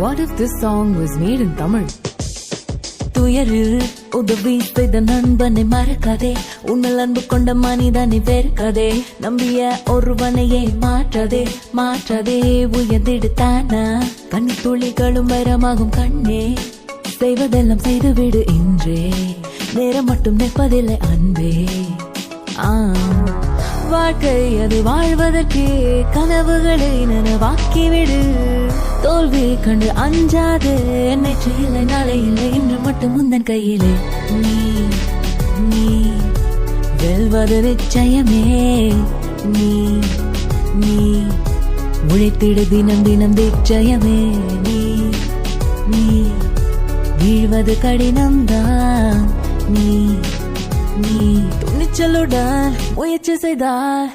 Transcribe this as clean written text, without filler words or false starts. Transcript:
What if this song was made in Tamil? துயரில் உதவி செய்த நண்பனை மறக்காதே, உன்னால் அன்பு கொண்ட மனிதனை வெறுக்காதே, நம்பிய ஒருவனையே மாற்றாதே மாற்றாதே. உயர்ந்திடுத்தானா கண்ணி துளிகளும் வைரமாகும் கண்ணே, செய்வதெல்லாம் செய்துவிடு இன்றே, நேரம் மட்டும் நிற்பதில்லை அன்பே. வாழ்க்கை அது வாழ்வதற்கே, கனவுகளை நனவாக்கிவிடு. தோல்வி கண்டு அஞ்சாது, நேற்று இல்லை நாளை இல்லை இன்று மட்டும் முந்தன் கையிலே. நீ நீ வெல்வது நிச்சயமே, நீ நீ உழைத்திடு தினம் தினம் நிச்சயமே. நீ நீ வீழ்வது கடினம்தான், நீ நீ துணிச்சலுடன் முயற்சி செய்தால்